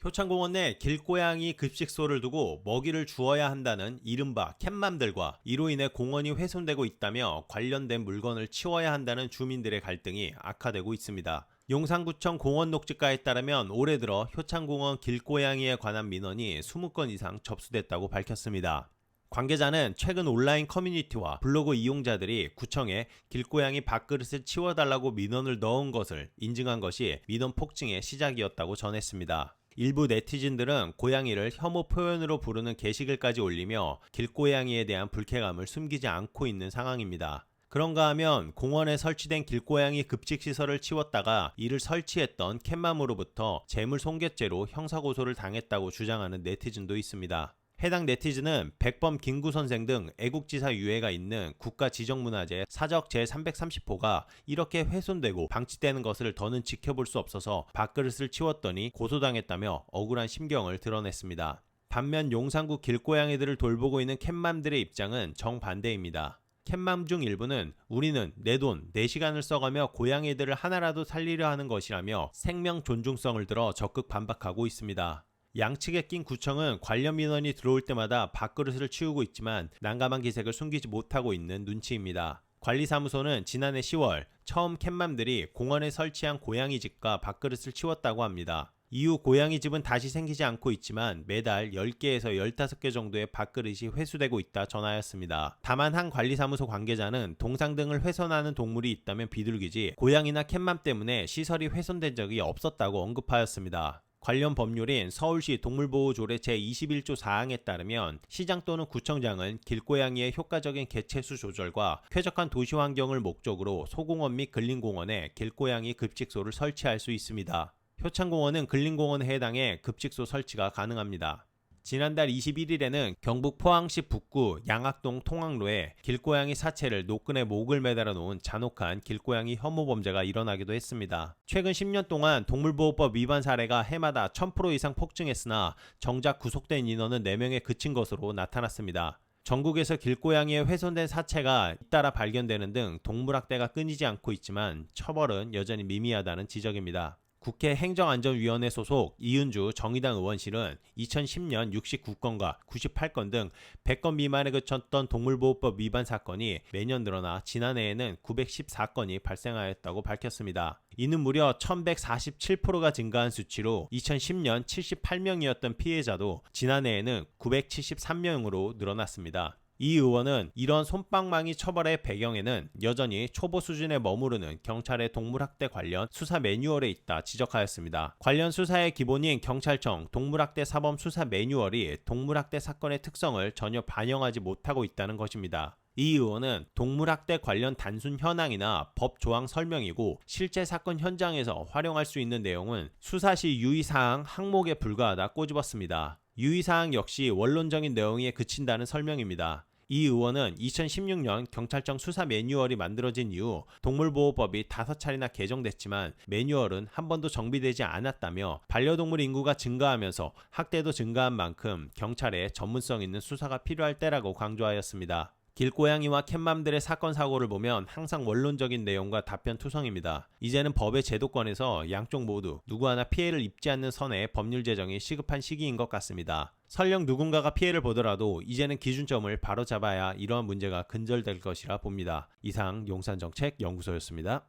효창공원 내 길고양이 급식소를 두고 먹이를 주어야 한다는 이른바 캣맘들과 이로 인해 공원이 훼손되고 있다며 관련된 물건을 치워야 한다는 주민들의 갈등이 악화되고 있습니다. 용산구청 공원녹지과에 따르면 올해 들어 효창공원 길고양이에 관한 민원이 20건 이상 접수됐다고 밝혔습니다. 관계자는 최근 온라인 커뮤니티와 블로그 이용자들이 구청에 길고양이 밥그릇을 치워달라고 민원을 넣은 것을 인증한 것이 민원 폭증의 시작이었다고 전했습니다. 일부 네티즌들은 고양이를 혐오 표현으로 부르는 게시글까지 올리며 길고양이에 대한 불쾌감을 숨기지 않고 있는 상황입니다. 그런가 하면 공원에 설치된 길고양이 급식시설을 치웠다가 이를 설치했던 캣맘으로부터 재물손괴죄로 형사고소를 당했다고 주장하는 네티즌도 있습니다. 해당 네티즌은 백범 김구선생 등 애국지사 유해가 있는 국가지정문화재 사적 제330호가 이렇게 훼손되고 방치되는 것을 더는 지켜볼 수 없어서 밥그릇을 치웠더니 고소당했다며 억울한 심경을 드러냈습니다. 반면 용산구 길고양이들을 돌보고 있는 캣맘들의 입장은 정반대입니다. 캣맘 중 일부는 우리는 내 돈, 내 시간을 써가며 고양이들을 하나라도 살리려 하는 것이라며 생명 존중성을 들어 적극 반박하고 있습니다. 양측에 낀 구청은 관련 민원이 들어올 때마다 밥그릇을 치우고 있지만 난감한 기색을 숨기지 못하고 있는 눈치입니다. 관리사무소는 지난해 10월 처음 캣맘들이 공원에 설치한 고양이 집과 밥그릇을 치웠다고 합니다. 이후 고양이 집은 다시 생기지 않고 있지만 매달 10개에서 15개 정도의 밥그릇이 회수되고 있다 전하였습니다. 다만 한 관리사무소 관계자는 동상 등을 훼손하는 동물이 있다면 비둘기지 고양이나 캣맘 때문에 시설이 훼손된 적이 없었다고 언급하였습니다. 관련 법률인 서울시 동물보호조례 제21조 4항에 따르면 시장 또는 구청장은 길고양이의 효과적인 개체수 조절과 쾌적한 도시환경을 목적으로 소공원 및 근린공원에 길고양이 급식소를 설치할 수 있습니다. 효창공원은 근린공원에 해당해 급식소 설치가 가능합니다. 지난달 21일에는 경북 포항시 북구 양학동 통학로에 길고양이 사체를 노끈에 목을 매달아 놓은 잔혹한 길고양이 혐오 범죄가 일어나기도 했습니다. 최근 10년 동안 동물보호법 위반 사례가 해마다 1000% 이상 폭증했으나 정작 구속된 인원은 4명에 그친 것으로 나타났습니다. 전국에서 길고양이의 훼손된 사체가 잇따라 발견되는 등 동물학대가 끊이지 않고 있지만 처벌은 여전히 미미하다는 지적입니다. 국회 행정안전위원회 소속 이은주 정의당 의원실은 2010년 69건과 98건 등 100건 미만에 그쳤던 동물보호법 위반 사건이 매년 늘어나 지난해에는 914건이 발생하였다고 밝혔습니다. 이는 무려 1147%가 증가한 수치로 2010년 78명이었던 피해자도 지난해에는 973명으로 늘어났습니다. 이 의원은 이런 솜방망이 처벌의 배경에는 여전히 초보 수준에 머무르는 경찰의 동물학대 관련 수사 매뉴얼에 있다 지적하였습니다. 관련 수사의 기본인 경찰청 동물학대 사범 수사 매뉴얼이 동물학대 사건의 특성을 전혀 반영하지 못하고 있다는 것입니다. 이 의원은 동물학대 관련 단순 현황이나 법 조항 설명이고 실제 사건 현장에서 활용할 수 있는 내용은 수사시 유의사항 항목에 불과하다 꼬집었습니다. 유의사항 역시 원론적인 내용에 그친다는 설명입니다. 이 의원은 2016년 경찰청 수사 매뉴얼이 만들어진 이후 동물보호법이 5차례나 개정됐지만 매뉴얼은 한 번도 정비되지 않았다며 반려동물 인구가 증가하면서 학대도 증가한 만큼 경찰에 전문성 있는 수사가 필요할 때라고 강조하였습니다. 길고양이와 캣맘들의 사건 사고를 보면 항상 원론적인 내용과 답변 투성입니다. 이제는 법의 제도권에서 양쪽 모두 누구 하나 피해를 입지 않는 선의 법률 제정이 시급한 시기인 것 같습니다. 설령 누군가가 피해를 보더라도 이제는 기준점을 바로잡아야 이러한 문제가 근절될 것이라 봅니다. 이상 용산정책연구소였습니다.